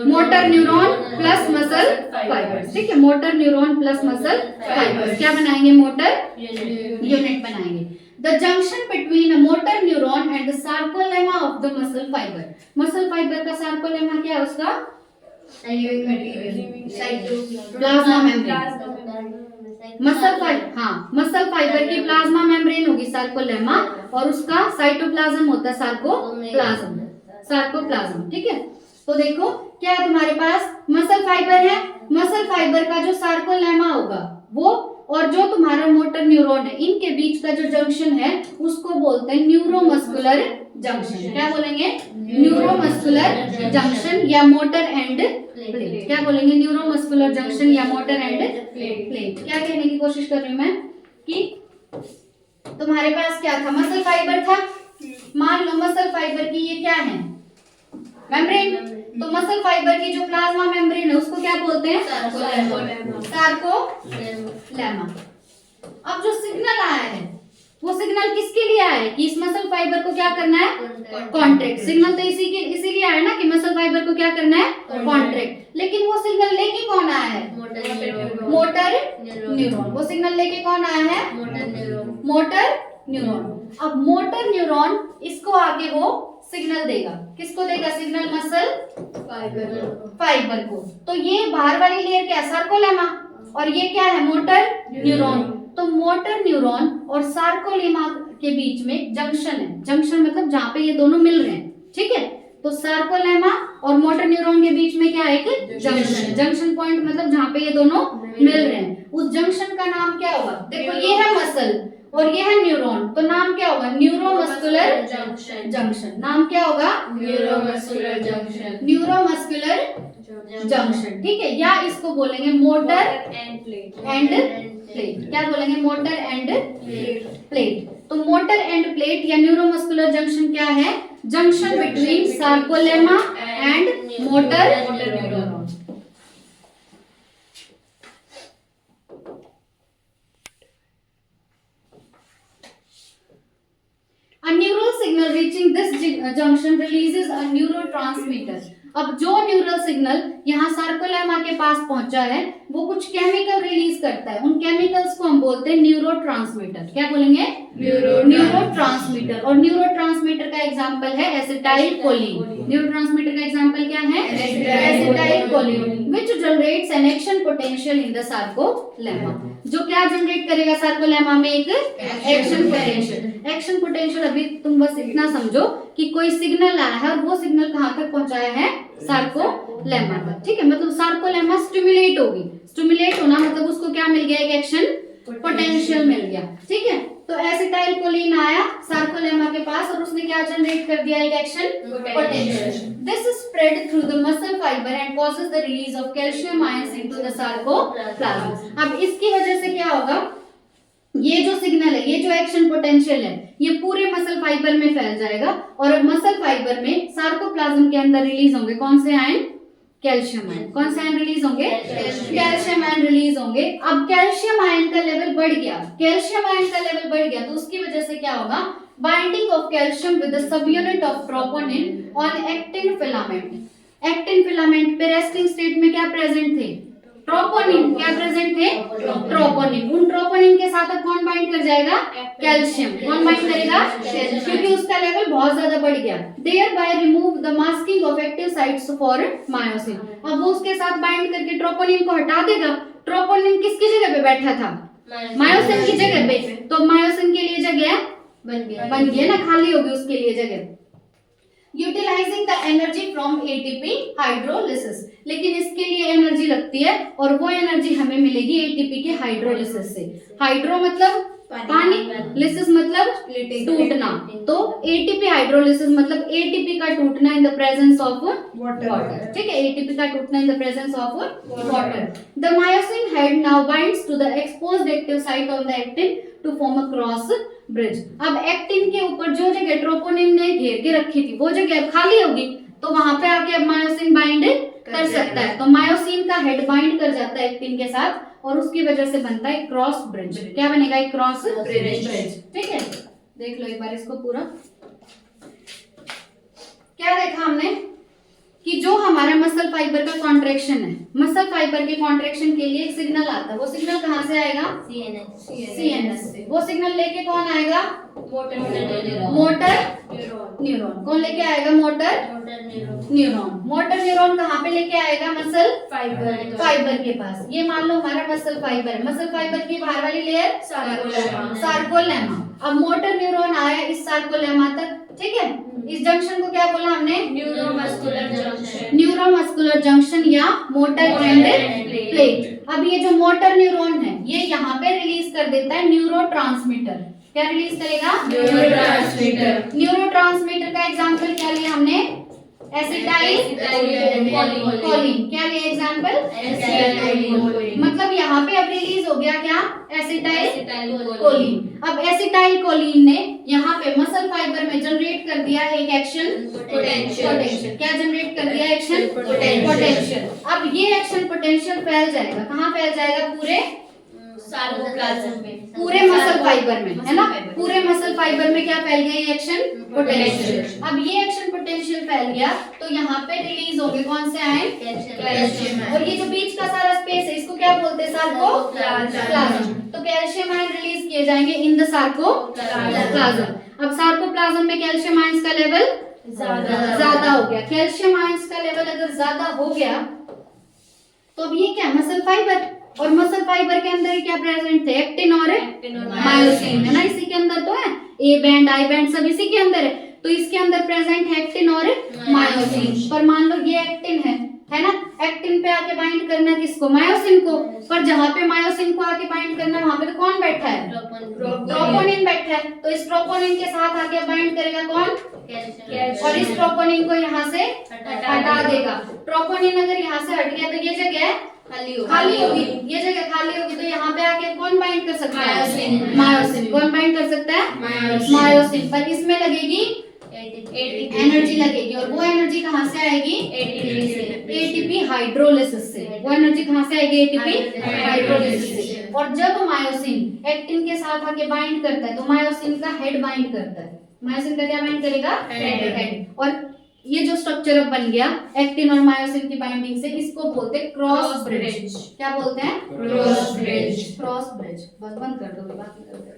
motor neuron plus muscle fibres. ठीक है, motor neuron plus muscle fibres क्या बनाएंगे, मोटर यूनिट बनाएंगे। The junction between a motor neuron and the sarcolemma of the muscle fibre. Muscle fibre का सार्कोलेमा क्या है उसका, प्लाज्मा मेम्ब्रेन। मसल फाइबर की प्लाज्मा मेम्ब्रेन होगी सार्कोलेमा और उसका साइटोप्लाज्म होता है सार्कोप्लाज्म। ठीक है, तो देखो क्या है तुम्हारे पास, मसल फाइबर है, मसल फाइबर का जो सार्कोलेमा होगा वो और जो तुम्हारा मोटर न्यूरॉन है, इनके बीच का जो जंक्शन है उसको बोलते हैं न्यूरोमस्कुलर जंक्शन। क्या बोलेंगे, न्यूरोमस्कुलर जंक्शन या मोटर एंड प्लेट। क्या बोलेंगे, न्यूरोमस्कुलर जंक्शन या मोटर एंड प्लेट। क्या कहने की कोशिश कर रही हूँ मैं कि तुम्हारे पास क्या था, मसल फाइबर था। मान लो मसल फाइबर की ये क्या है, मेम्ब्रेन। तो मसल फाइबर की जो प्लाज्मा मेम्ब्रेन है उसको क्या बोलते हैं, सार्कोलेमा। अब जो सिग्नल आया है वो सिग्नल किसके लिए आया है कि इस मसल फाइबर को क्या करना है, कॉन्ट्रैक्ट। सिग्नल तो इसीलिए आया ना कि मसल फाइबर को क्या करना है, कॉन्ट्रैक्ट। लेकिन वो सिग्नल लेके कौन आया है, मोटर न्यूरॉन। वो सिग्नल लेके कौन आया है, मोटर न्यूरॉन। अब मोटर न्यूरॉन इसको आगे वो सिग्नल देगा, किसको देगा सिग्नल, मसल फाइबर को। तो ये बाहर वाली लेयर क्या है, सार्कोलेमा, और ये क्या है, मोटर न्यूरॉन। तो मोटर न्यूरॉन और सार्कोलेमा के बीच में जंक्शन है। जंक्शन मतलब जहाँ पे ये दोनों मिल रहे हैं। ठीक है, तो सार्कोलेमा और मोटर न्यूरॉन के बीच में क्या है, एक जंक्शन। जंक्शन पॉइंट मतलब जहाँ पे ये दोनों मिल रहे हैं, उस जंक्शन का नाम क्या होगा। देखो ये है मसल और ये है न्यूरॉन, तो नाम क्या होगा? Neuromuscular junction junction. नाम क्या होगा? न्यूरोमस्कुलर जंक्शन न्यूरोमस्कुलर जंक्शन, ठीक है। या इसको बोलेंगे motor end plate end plate. क्या बोलेंगे? Motor end plate. तो मोटर एंड प्लेट या न्यूरोमस्कुलर जंक्शन क्या है? Junction between sarcolemma and motor neuron. A neural signal reaching this junction releases a neurotransmitter. अब जो न्यूरल सिग्नल यहाँ सार्कोलेमा के पास पहुंचा है वो कुछ केमिकल रिलीज करता है। उन केमिकल्स को हम बोलते हैं न्यूरोट्रांसमीटर। क्या बोलेंगे? न्यूरोट्रांसमीटर। और न्यूरोट्रांसमीटर का एग्जांपल है एसिटाइल कोलिन। न्यूरोट्रांसमीटर का एग्जांपल क्या है? Acetyl choline, which generates an action potential in the sarcolemma. जो क्या जनरेट करेगा सार्कोलेमा में? एक एक्शन पोटेंशियल। एक्शन पोटेंशियल अभी तुम बस इतना समझो कि कोई सिग्नल आया है और वो सिग्नल कहाँ तक पहुंचाया है? सार्कोलेमा तक, ठीक है। मतलब सार्कोलेमा स्टिमुलेट होगी। स्टिमुलेट होना मतलब उसको क्या मिल गया? एक एक्शन पोटेंशियल मिल गया, ठीक है। तो एसिटाइल कोलिन आया सार्कोलेमा के पास और उसने क्या जनरेट कर दिया? एक action potential. This is spread through the muscle fibre and causes the release of calcium ions into the sarcoplasm. अब इसकी वजह से क्या होगा? ये जो सिग्नल है, ये जो एक्शन पोटेंशियल है, ये पूरे मसल फाइबर में फैल जाएगा और मसल फाइबर में सार्कोप्लाज्म के अंदर रिलीज होंगे कौन से आयन? Calcium ion. कौन से आयन रिलीज होंगे? कैल्शियम आयन रिलीज होंगे। अब कैल्शियम आयन का लेवल बढ़ गया, कैल्शियम आयन का लेवल बढ़ गया तो उसकी वजह से क्या होगा? Binding of calcium with the sub unit of troponin on actin filament. Actin filament पे रेस्टिंग स्टेट में क्या प्रेजेंट थे? ट्रोपोनिन। क्या प्रेजेंट थे? ट्रोपोनिन। उन ट्रोपोनिन के साथ अब कौन बाइंड कर जाएगा? कैल्शियम। कौन बाइंड करेगा? क्योंकि उसका लेवल बहुत ज्यादा बढ़ गया। Thereby remove the masking of active sites for myosin. अब वो उसके साथ बाइंड करके ट्रोपोनिन को हटा देगा। ट्रोपोनिन किसकी जगह पे बैठा था? मायोसिन की जगह पे। तो मायोसिन के लिए जगह बन गया ना, खाली होगी उसके लिए जगह। Utilizing the energy from ATP hydrolysis. लेकिन इसके लिए एनर्जी लगती है और वो एनर्जी हमें मिलेगी एटीपी के हाइड्रोलिसिस से। हाइड्रो मतलब पानी, लिसिस मतलब टूटना। तो एटीपी हाइड्रोलिसिस मतलब एटीपी का टूटना in the presence of water, ठीक है। एटीपी का टूटना in the presence of water. The myosin head now binds to the exposed active site on the actin to form a cross bridge. अब actin के ऊपर जो जगह ट्रोपोनिन ने घेर के रखी थी वो जगह खाली होगी तो वहां पे आके अब मायोसिन बाइंड कर सकता है। तो मायोसिन का हेड बाइंड कर जाता है एक्टिन के साथ और उसकी वजह से बनता है क्रॉस ब्रिज। क्या बनेगा? एक क्रॉस ब्रिज, ठीक है। देख लो एक बार इसको पूरा। क्या देखा हमने कि जो हमारा मसल फाइबर का कॉन्ट्रैक्शन है, मसल फाइबर के कॉन्ट्रैक्शन के लिए एक सिग्नल आता है। वो सिग्नल कहाँ से आएगा? सीएनएस से। वो सिग्नल लेके कौन आएगा? Motor neuron. कौन लेके आएगा? Motor neuron. मोटर न्यूरॉन कहाँ पे लेके आएगा? मसल फाइबर के पास। ये मान लो हमारा मसल फाइबर है। मसल फाइबर की बाहर वाली लेयर सार्कोलेमा। अब मोटर न्यूरॉन आया इस सार्कोलेमा तक, ठीक है। इस जंक्शन को क्या बोला हमने? Neuromuscular junction. न्यूरोमस्कुलर जंक्शन या मोटर एंड प्लेट। अब ये जो मोटर न्यूरॉन है ये यहाँ पे रिलीज कर देता है न्यूरोट्रांसमीटर। क्या रिलीज करेगा? न्यूरोट्रांसमीटर। न्यूरोट्रांसमीटर का एग्जांपल क्या लिया हमने? Acetyl choline. क्या लिया एग्जांपल? मतलब यहाँ पे अब रिलीज हो गया क्या? Acetyl choline. अब एसिटाइल कोलिन ने यहाँ पे मसल फाइबर में जनरेट कर दिया एक एक्शन पोटेंशियल। क्या जनरेट कर दिया? Action potential. अब ये एक्शन पोटेंशियल फैल जाएगा। कहाँ फैल जाएगा? पूरे सार्कोप्लाज्म में, पूरे मसल फाइबर में, है ना। पूरे मसल फाइबर में क्या फैल गया? ये एक्शन पोटेंशियल। अब ये एक्शन पोटेंशियल फैल गया तो यहाँ पे रिलीज होंगे कौन से आयन? कैल्शियम। और ये जो बीच का सारा स्पेस है इसको क्या बोलते हैं? सार्कोप्लाज्म। तो कैल्शियम आयन रिलीज किए जाएंगे इन द सार्कोप्लाज्म। अब सार्कोप्लाज्म में कैल्शियम आयंस का लेवल ज्यादा हो गया। कैल्शियम आयंस का लेवल अगर ज्यादा हो गया तो अब ये क्या? Muscle fibre. और मसल फाइबर के अंदर क्या प्रेजेंट थे? एक्टिन और मायोसिन, है ना। इसी के अंदर तो है, ए बैंड आई बैंड सब इसी के अंदर है। तो इसके अंदर प्रेजेंट है एक्टिन और मायोसिन। पर मान लो ये एक्टिन है है ना। एक्टिन पे आके बाइंड करना किसको, मायोसिन को। पर जहाँ पे मायोसिन को आके बाइंड करना वहां पे तो कौन बैठा है, ट्रोपोनिन बैठा है। तो इस ट्रोपोनिन के साथ आके बाइंड करेगा कौन, और इस ट्रोपोनिन को यहाँ से हटा देगा। ट्रोपोनिन अगर यहाँ से हट गया तो ये जगह खाली होगी, ये जगह खाली होगी। तो यहाँ पे आके कौन बाइंड कर सकता है, मायोसिन। मायोसिन। कौन बाइंड कर सकता है, मायोसिन। पर इसमें लगेगी एनर्जी लगेगी, और वो एनर्जी कहाँ से आएगी, एटीपी हाइड्रोलिसिस से। वो एनर्जी कहाँ से आएगी, एटीपी हाइड्रोलिसिस से। और जब मायोसिन एक्टिन के साथ आके बाइंड करता है तो मायोसिन का हेड बाइंड करता है। मायोसिन का क्या बाइंड करेगा, हेड। और ये जो स्ट्रक्चर अब बन गया एक्टिन और मायोसिन की बाइंडिंग से, इसको बोलते हैं क्रॉस ब्रिज। क्या बोलते हैं, क्रॉस ब्रिज। Cross bridge. बस बंद कर दो, बाकी कर दो।